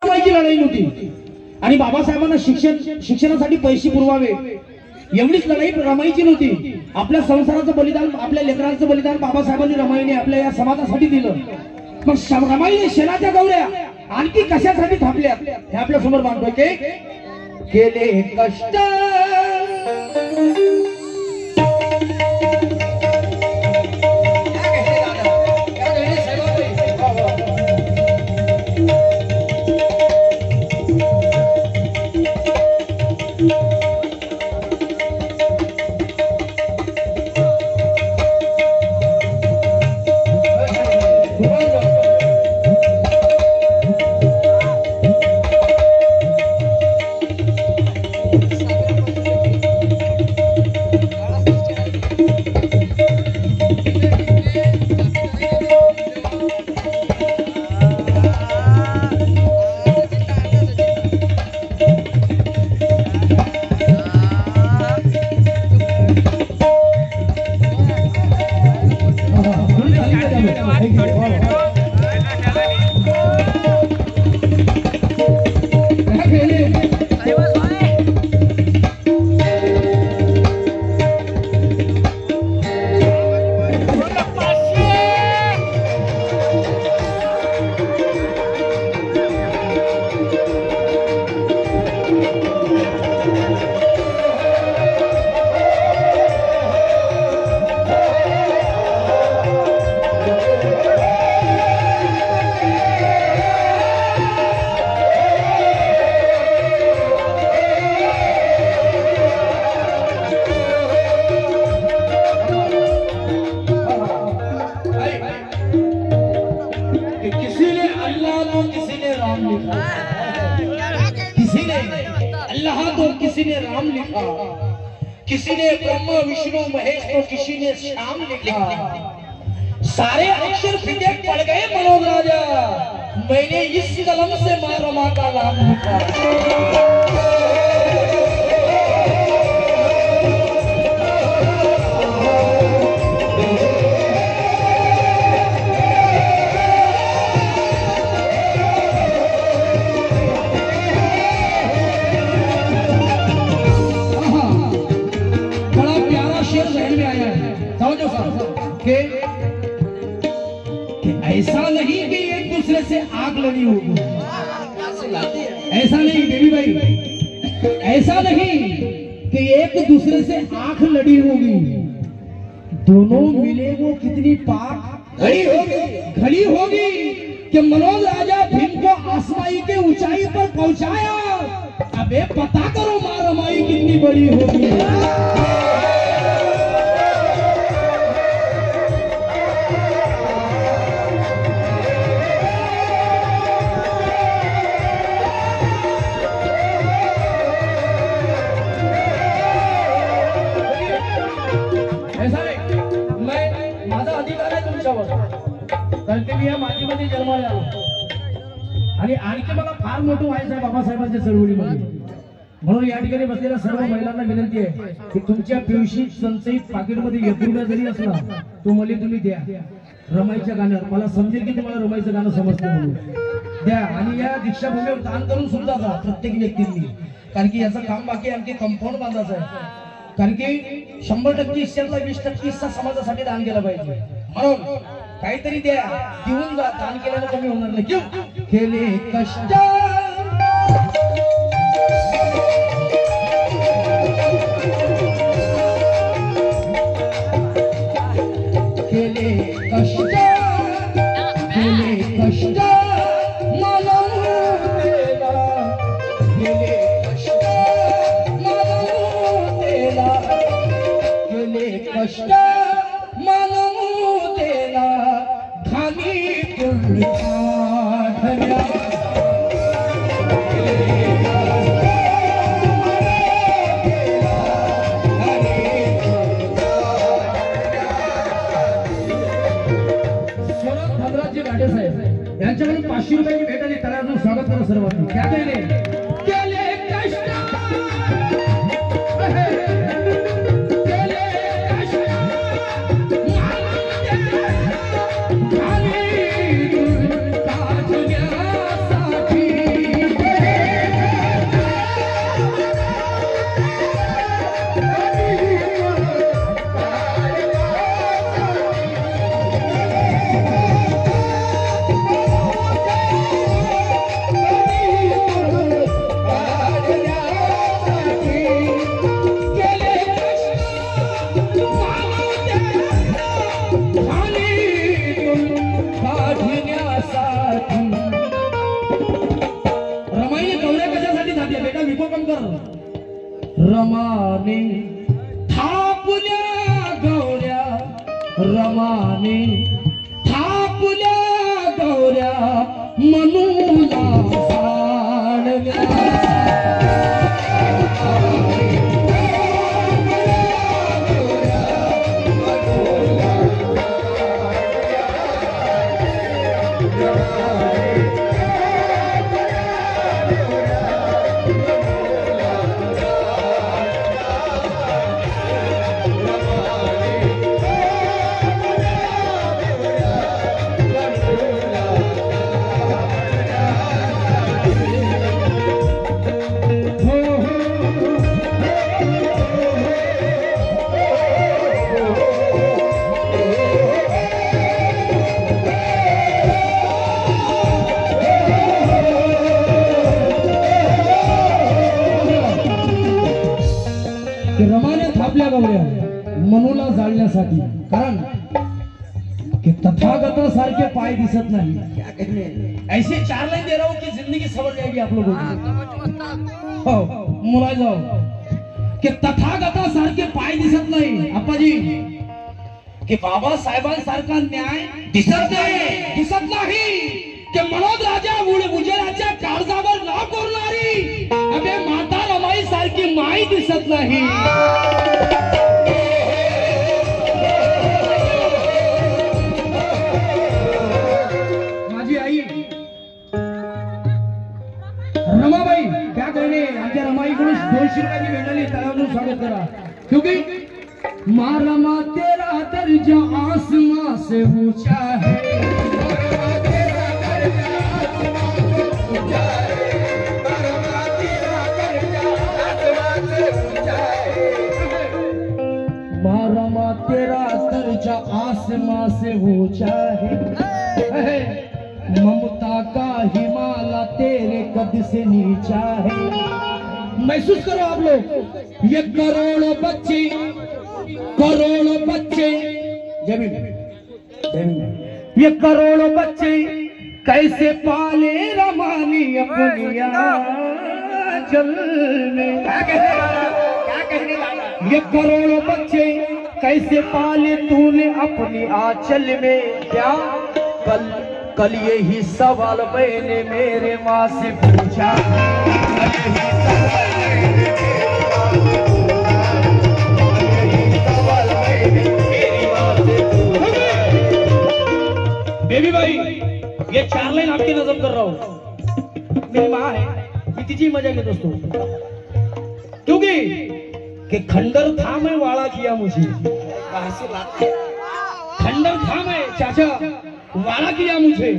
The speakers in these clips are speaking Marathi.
रमाईची लढाई नव्हती आणि बाबासाहेबांना शिक्षणासाठी पैसे पुरवावे एवढीच लढाई रमाईची नव्हती. आपल्या संसाराचं बलिदान, आपल्या लेकरांचं बलिदान बाबासाहेबांनी रमाईने आपल्या या समाजासाठी दिलं. मग रमाईने शेणाच्या गौऱ्या आणखी कशासाठी थांबल्या हे आपल्या समोर मांडतोय की केले कष्ट किसी ने राम लिखा, किसी ने ब्रह्मा विष्णु महेश तो किसी ने श्याम लिखा। सारे अक्षर फीके पड़ गए मनोज राजा, मैंने इस कलम से माँ रमा का नाम लिखा। कि ऐसा नहीं कि एक दूसरे से आग लगी होगी, ऐसा नहीं बेबी भाई, ऐसा नहीं कि एक दूसरे से आंख लड़ी होगी, दोनों मिले वो कितनी पाक घड़ी होगी कि मनोज राजा भीम को आसमाई के ऊंचाई पर पहुंचाया। अबे पता करो माँ रमाई कितनी बड़ी होगी। मी या मातीमध्ये जन्माला आलो आणि आणखी मला फार मोठं व्हायचं आहे बाबासाहेबांच्या चळवळीमध्ये, म्हणून या ठिकाणी बसलेल्या सर्व महिलांना विनंती आहे की तुमच्या पिवशी संचयित पाकिटमध्ये 1 रुपया जरी असला तो मला तुम्ही द्या रमाईच्या गाण्यावर, मला समजेल की तुम्हाला रमाईचं गाणं समजतं म्हणून द्या। आणि या दीक्षाभूमीवर दान करून सुद्धा जा प्रत्येक व्यक्तींनी, कारण की याचं काम बाकी आणखी कंपाऊंड बांधायचं आहे, कारण की 100% हिस्स्यातला 20% हिस्सा समाजासाठी दान केला पाहिजे, म्हणून काहीतरी द्या, देऊन जा, दान केल्यानं कमी होणार नाही। क्यों केले कष्ट केले कष्ट केले कष्ट मानव देला, केले कष्ट मानव देला, केले कष्ट यांच्याकडून 500 रुपयाची भेट आली, त्याला स्वागत करा सर्वांनी। क्या केले केले कष्ट केले कष्ट काजण्यासाठी बरोबर रमाने थापल्या गौऱ्या रमाने थापल्या गौऱ्या मनूला साडल्या रमाने थापल्या गौऱ्या मनूला जाळण्यासाठी कारण कि तथागतासारखे पाय दिसत नाही ऐसे 4 लाइन दे रहा हूं कि जिंदगी सवर जाएगी आप लोगों की हो मुला जाओ कि तथागतासारखे पाय दिसत नाही आपाजी कि बाबासाहेबांसारखा न्याय दिसत नाही कि मनोज राजा उजेराच्या काळजावर नाव कोरणारी अबे माता रमाई सारखी माई दिसत नाही माझी आई रमाबाई क्या कहने आमच्या रमाईकडून 200 रुपयाची भेटली तळावून स्वागत करा क्योंकि माँ रमा तेरा दर्जा आसमां से ऊंचा है रमा तेरा दर्जा आसमां से ऊंचा है ममता का हिमालय तेरे कद से नीचा है महसूस करो आप लोग ये करोड़ों बच्चे ये करोड़ों बच्चे कैसे पाले रमानी अपनी आंचल में क्या कहने वाला ये करोड़ों बच्चे कैसे पाले तूने अपनी आंचल में क्या कल यही सवाल मैंने मेरे माँ से पूछा बेबी भाई ये 4 लाइन आपकी नजर कर रहा हूं मेरी माँ है कितीची मजा के दोस्तों क्योंकि कि खंडर था मैं वाड़ा किया मुझे खंडर था मैं चाचा वाड़ा किया मुझे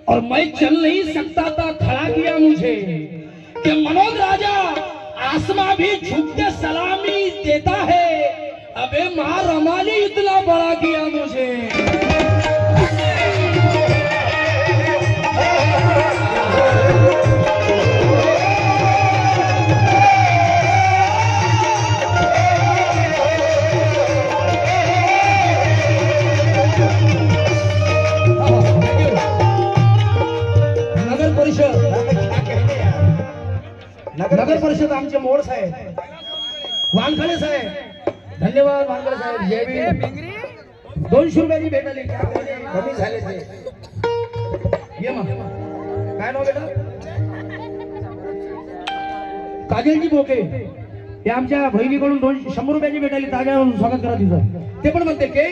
और मैं चल नहीं सकता था खड़ा किया मुझे कि मनोज राजा आसमां भी झुक के सलामी देता है अबे माँ रमा ने इतना बड़ा किया मुझे नगर परिषद आमचे मोड साहेब वानखडे साहेब धन्यवाद वानखडे साहेब जे बी 200 रुपयाची भेटली कमी झाले ते ये मग काय नाव बेटा काजलजी बोके हे आमच्या बहिणीकडून 100 रुपयाची भेटली ताज्या स्वागत करा तिचं ते पण म्हणते की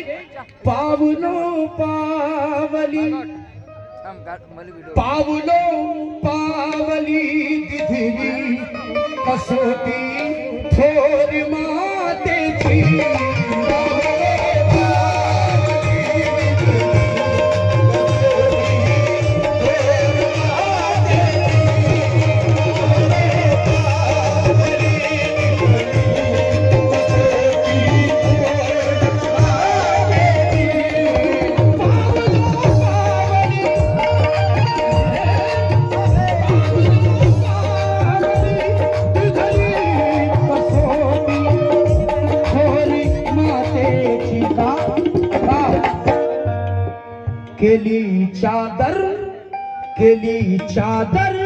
पावलो पावली दिधली कसोटी थोर मातेची केली चादर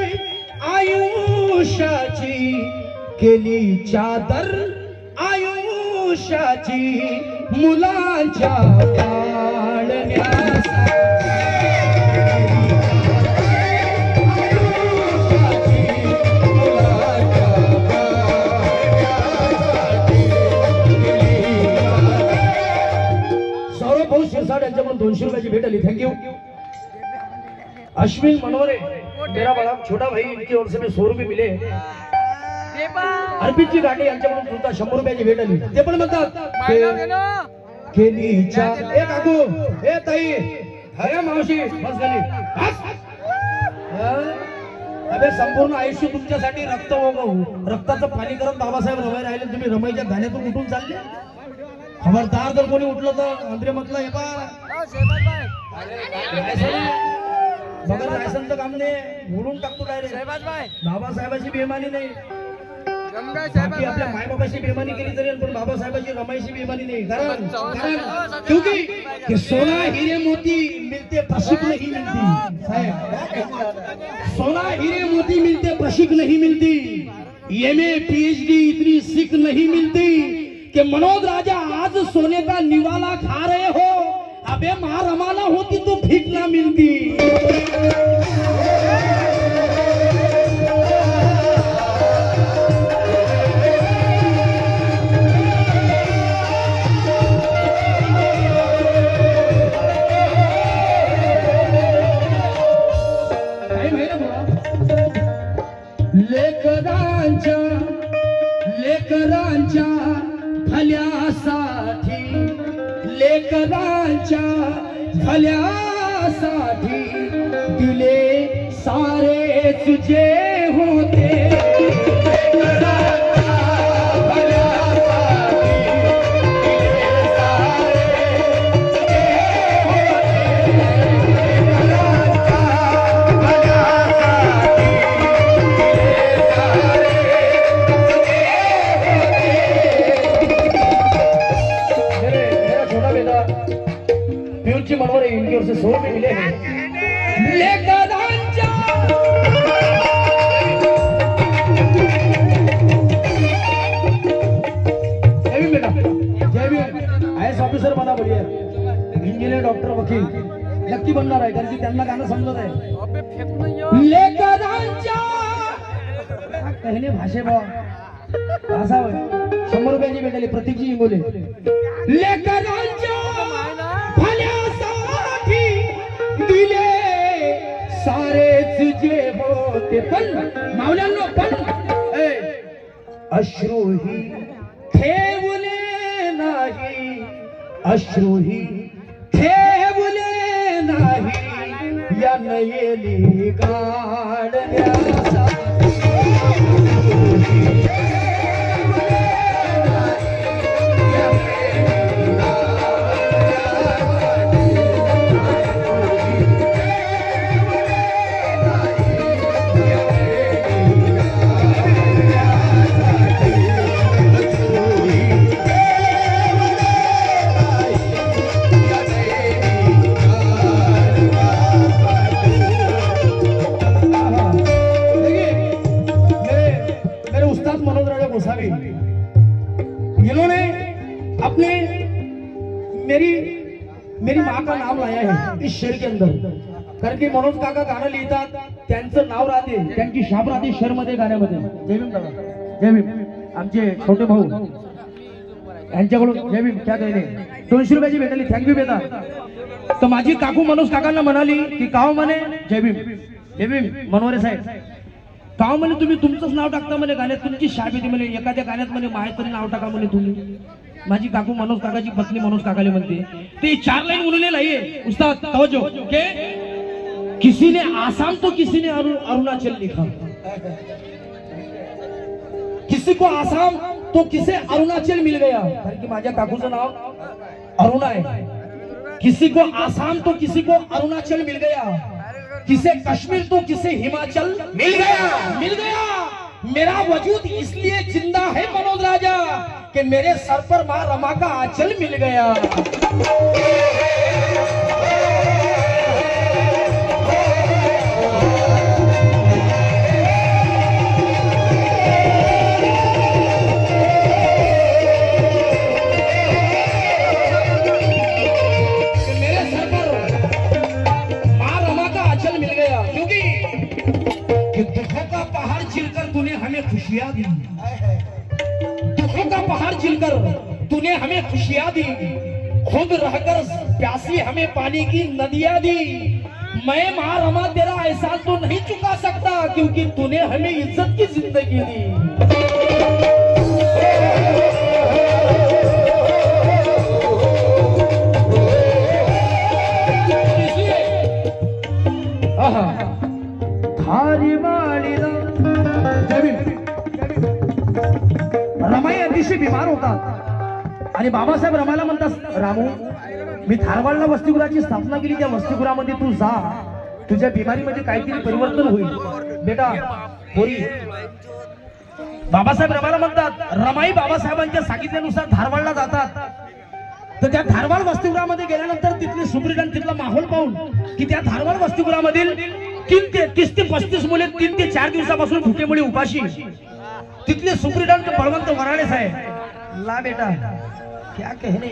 आयु आयुष्याची केली चादर आयुष्याची मुलांच्या पाळण्यासाठी सौरभ भाऊ शिरसाट यांच्याकडून 200 रुपयाची भेट आली. थँक्यू. अश्विन मनोरे मेरा बड़ा छोटा भाई, इनकी ओर से मैं 100 रुपये मिले. अर्पित जी घाटे यांच्याकडून सुद्धा 100 रुपयाची भेट आली. ते पण म्हणतात केली चादर. ए काकू, ए ताई, अरे मावशी, बस झाली. अबे संपूर्ण आयुष्य तुमच्यासाठी रक्त रक्ताचं पाणी करत बाबासाहेब रमाई राहिले. तुम्ही रमाईच्या गाण्यातून उठून चालले. खबरदार जर कोणी उठलं तर अंतरे म्हटलं हे पा बघा लायसनचं काम नाही, बोलून टाकतो डायरेक्ट. बाबासाहेबाची बेमानी नाही, बाकी आपल्या मायबापाची बेमानी केली तरी पण बाबासाहेबाची रमाईची बेमानी नाही. कारण क्योंकि सोना हीरे मोती मिलते प्रशिक नहीं मिलती. साहेब, सोना हीरे मोती मिलते प्रशिक नहीं मिलती. एमए पीएचडी इतनी सीख नहीं मिलती कि मनोज राजा आज सोने का निवाला खा रहे हो. अबे मां रमाना होती तो भीख ना मिलती. लेकरांच्या भल्यासाठी, लेकरांच्या भल्यासाठी दिले सारेच जे होते. मनोरे इनकी ओर से 100 रुपये मिले हैं. जय भीम. आयएस ऑफिसर बना, बढ़िया इंजिनियर डॉक्टर वकील नक्की बनणार आहे, कारण की त्यांना गाणं समजत आहे. लेकरांच्या कहणे भाषे भाव असा 100 रुपयाची भेटली. प्रतीकजी इंगोले. लेकरांच्या भल्यासाठी दिले सारेच जे होते. पण मावल्यांनो, पण अश्रूही ठेवले नाही, अश्रूही ठेवले नाही या नयेली काढण्यासाठी. इन्होंने अपने मेरी माँ का नाम लाया है इस शेर के अंदर, कारण की मनोज काका गाणं लिहितात, त्यांचं नाव राहते, त्यांची छाप राहते शेर मध्ये, गाण्यामध्ये. जय भीम दादा, जय भीम. आमचे छोटे भाऊ यांच्याकडून जय भीम. क्या कहणे, 200 रुपयाची भेटली. थँक्यू बेटा. तर माझी काकू मनोज काकांना म्हणाली की काव म्हणे जय भीम, जय भीम मनोरे साहेब, काव म्हणे तुम्ही तुमचंच नाव टाकता म्हणे गाण्यात, तुमची शाप येते म्हणे, एखाद्या गाण्यात म्हणे माहे तरी नाव टाका म्हणे तुम्ही. माझी काकू मनोज काकाची पत्नी मनोज काकाले म्हणते, ते 4 लाइन उन्होंने लाई है उस्ताद, तवज्जो के किसी ने आसाम तो किसी ने अरुणाचल लिखा, किसी को आसाम तो किसे अरुणाचल मिल गया, कारण की माझ्या काकूचं नाव अरुणा आहे. किसी को आसाम तो किसी को अरुणाचल मिल गया, किसे कश्मीर तो किसे हिमाचल मिल गया, मिल गया. मेरा वजूद इसलिए जिंदा है मनोज राजा कि मेरे सर पर मां रमा का आंचल मिल गया. खुशियां दी, दुखों का पहाड़ झेलकर तूने हमें खुशियां दी, खुद रहकर प्यासी हमें पानी की नदियां दी। मैं मां रमा तेरा एहसान तो नहीं चुका सकता, क्योंकि तूने हमें इज्जत की जिंदगी दी। रमाई अतिशय बिमार होतात आणि बाबासाहेब रमाला म्हणतात, रामू मी धारवाडला वसतिगृहाची स्थापना केली, त्या वसतिगृहामध्ये तू जा, तुझ्या बिमारीमध्ये काहीतरी परिवर्तन होईल बेटा पोरी। बाबासाहेब रमाला म्हणतात, रमाई बाबासाहेबांच्या सांगितल्यानुसार धारवाडला जातात। तर त्या धारवाड वसतिगृहामध्ये गेल्यानंतर तिथले सुप्रिटेंडंट तिथला माहोल पाहून की त्या धारवाड वसतिगृहामधील 30 ते 35 मुले 3 ते 4 दिवसापासून भुकेमुळे उपाशी। तिथले सुप्रिटेंडंट बळवंत वराळे साहेब, ला बेटा क्या कहने,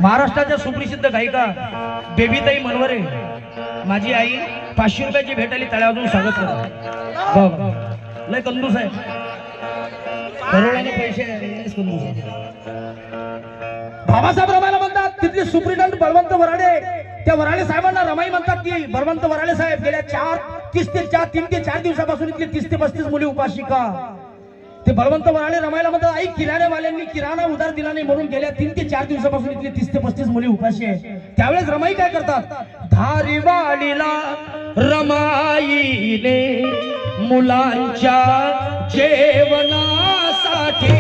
महाराष्ट्राच्या सुप्रसिद्ध गायिका बेबीताई मनवरे माझी आई 500 रुपयाची भेट आली, तळ्या वाजून स्वागत करा। लय कंदूस आहे, करोडाने पैसे कंदूस आहे। बाबासाहेब रमाला म्हणतात, तिथले सुप्रिटेंडंट बळवंत वराळे, त्या वराळे साहेबांना रमाई म्हणतात की बळवंत वराळे साहेब गेल्या 3 ते 4 दिवसापासून इथले 30 ते 35 मुली उपाशी का? ते बळवंत वराळे रमाईला म्हणतात, आई किराणेवाल्यांनी किराणा उधार दिला नाही म्हणून गेल्या 3 ते 4 दिवसापासून इथले 30 ते 35 मुली उपाशी आहे। त्यावेळेस रमाई काय करतात, धारीवाडीला रमाईने मुलांच्या जेवणासाठी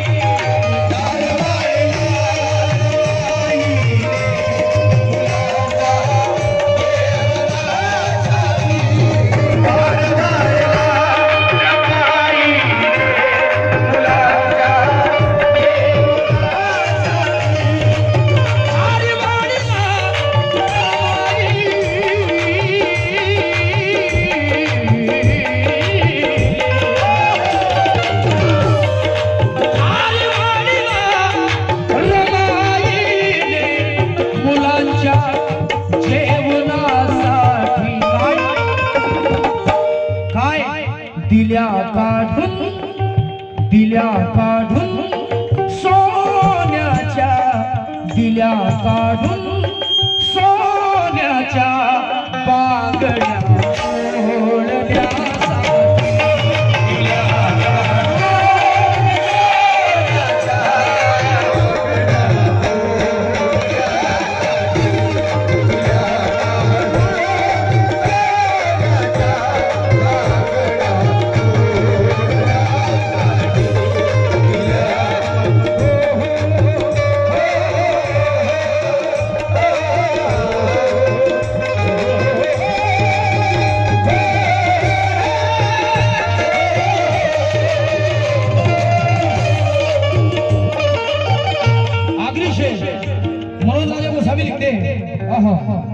दिल्या काढून सोन्याच्या, दिल्या काढून सोन्याच्या बांगड्या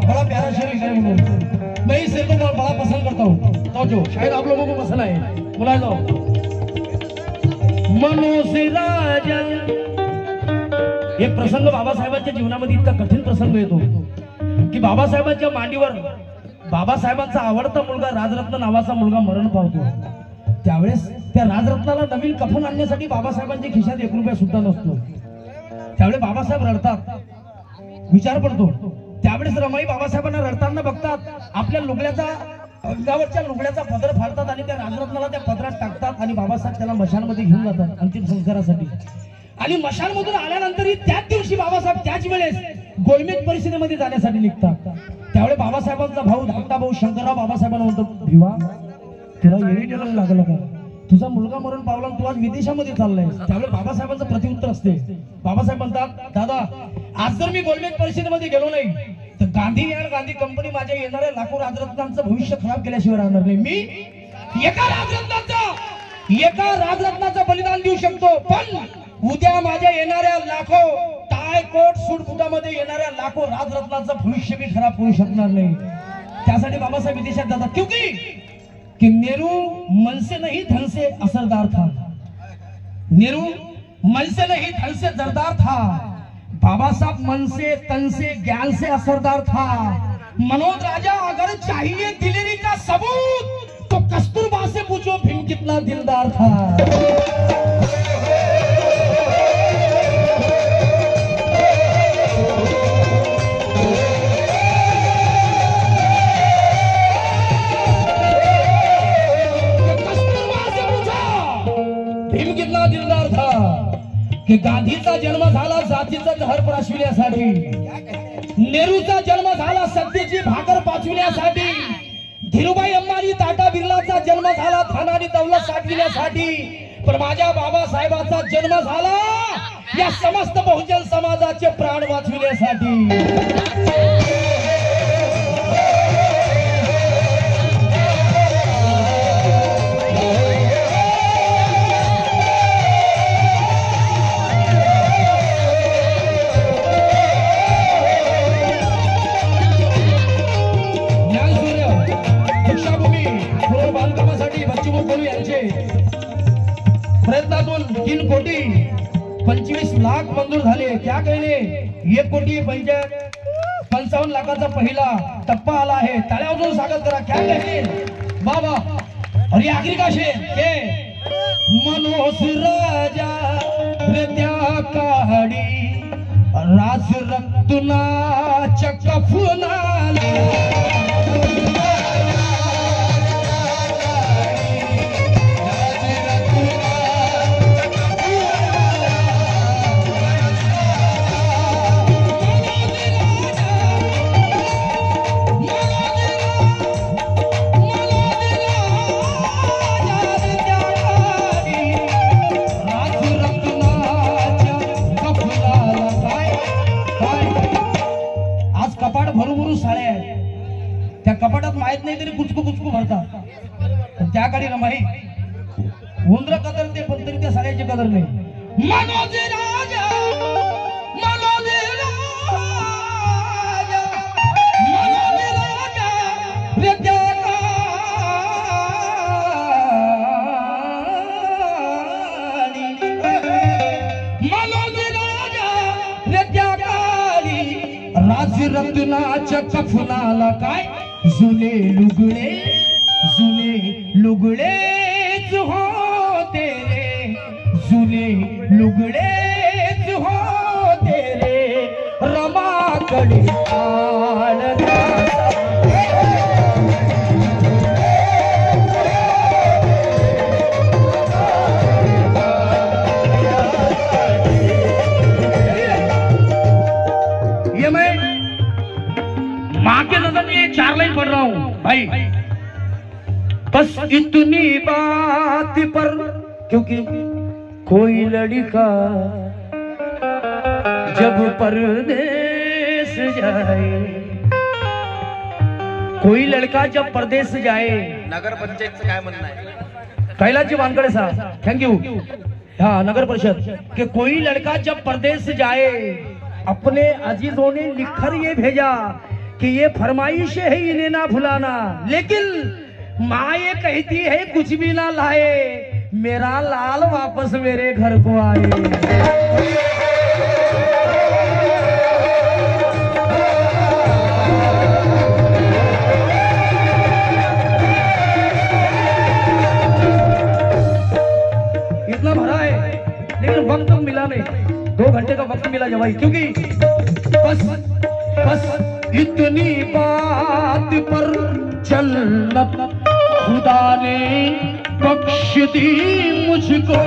बड़ा प्यारा शेर लिखा है उन्होंने, मैं इस शेर को बड़ा पसंद करता हूँ, तो जो शायद आप लोगों को पसंद आए, बुला जाओ। मनो से राजा, एक प्रसंग बाबासाहेबांच्या जीवनामध्ये इतका कठीण प्रसंग येतो की बाबासाहेबांच्या मांडीवर बाबासाहेबांचा आवडता मुलगा राजरत्न नावाचा मुलगा मरण पावतो। त्यावेळेस त्या राजरत्नाला नवीन कफन आणण्यासाठी बाबासाहेबांच्या खिशात 1 रुपया सुद्धा नसतो। त्यावेळेस बाबासाहेब रडतात, विचार पडतो। त्यावेळेस रमाई बाबासाहेबांना रडताना बघतात, आपल्या लुगड्याचा अंगावरच्या लुगड्याचा पदर फाडतात आणि त्या राजरत्नाला त्या पदरात टाकतात आणि बाबासाहेब त्याला मशानमध्ये घेऊन जातात अंतिम संस्कारासाठी। आणि मशानमधून आल्यानंतरही त्याच दिवशी बाबासाहेब त्याच वेळेस गोलमेज परिषदेमध्ये जाण्यासाठी निघतात। त्यावेळेस बाबासाहेबांचा भाऊ धाकटा भाऊ शंकरराव बाबासाहेबांना म्हणतो, भिवा तुला येईल लागलं का, तुझा मुलगा मरण पावला, तू आज विदेशामध्ये चाललाय। त्यावेळेस बाबासाहेबांचं प्रत्युत्तर असते, बाबासाहेब म्हणतात, दादा आज जर मी गोलमेज परिषदेमध्ये गेलो नाही तर गांधी कंपनी माझ्या येणाऱ्या लाखो राजरत्नांचं भविष्य खराब केल्याशिवाय राहणार नाही। मी एका राजरत्नाचं बलिदान देऊ शकतो, पण उद्या माझ्या येणाऱ्या लाखो टाय कोट सूट बुटामध्ये येणाऱ्या लाखो राजरत्नांचं भविष्य मी खराब करू शकणार नाही। त्यासाठी बाबासाहेब विदेशात जातात, क्योंकि नेहरू मन से नहीं धन से असरदार था, नेहरू मन से नहीं धन से जरदार था, बाबा साहब मन से तन से ज्ञान से असरदार था। मनोज राजा अगर चाहिए दिलेरी का सबूत तो कस्तूरबा से पूछो, भीम कितना दिलदार था। भीम कितना दिलदार था की गांधीचा जन्म झाला जातीचं जहर प्राशविण्यासाठी, नेहरूचा जन्म झाला सत्तेची भाकर पाचविण्यासाठी, धीरूभाई अंबानी टाटा बिर्लाचा जन्म झाला धन आणि दौलत साठविण्यासाठी, पण माझ्या बाबासाहेबांचा जन्म झाला या समस्त बहुजन समाजाचे प्राण वाचविण्यासाठी। प्रयत्नातून 3 कोटी 25 लाख मंजूर झाले। क्या कहले 1 कोटी 55 लाखाचा पहिला टप्पा आला आहे। टाळ्या वाजवून स्वागत करा। क्या कहले बाबा और ये आखिरी का शेर के मनोज राजा त्या काडी राज रत्ना चकफुनाला त्या कपाटात माहित नाही तरी कुचकू भरतात। त्या काळी ना माहीत उंदर कदरते पण तरी त्या साऱ्याची कदर नाही। मनोज राजा मनोज राजा मनोज राजा रे त्या काळी मनोज राजा रे त्या काळी राज रत्नाच्या कफनाला काय जुने लुगडेच हो तेरे जुने लुगडेच हो तेरे रमाकडे ये मैं माँ के नजर में 4 लाइन पढ़ रहा हूँ भाई। बस इतनी बात पर क्योंकि कोई लड़का जब परदेस जाए, कोई लड़का जब परदेस जाए, नगर पंचायतचं काय म्हणणं आहे? कैलाशजी वानकडे साहब थैंक यू। हाँ नगर परिषद कि कोई लड़का जब परदेस जाए अपने अजीजों ने लिखकर ये भेजा कि ये फरमाइश है इन्हें ना भुलाना, लेकिन माँ ये कहती है कुछ भी ना लाए, मेरा लाल वापस मेरे घर को आए। इतना भरा है लेकिन वक्त मिला नहीं, 2 घंटे का वक्त मिला जवाई, क्योंकि बस इतनी बात पर जन्नत खुदा ने बख्श दी मुझको।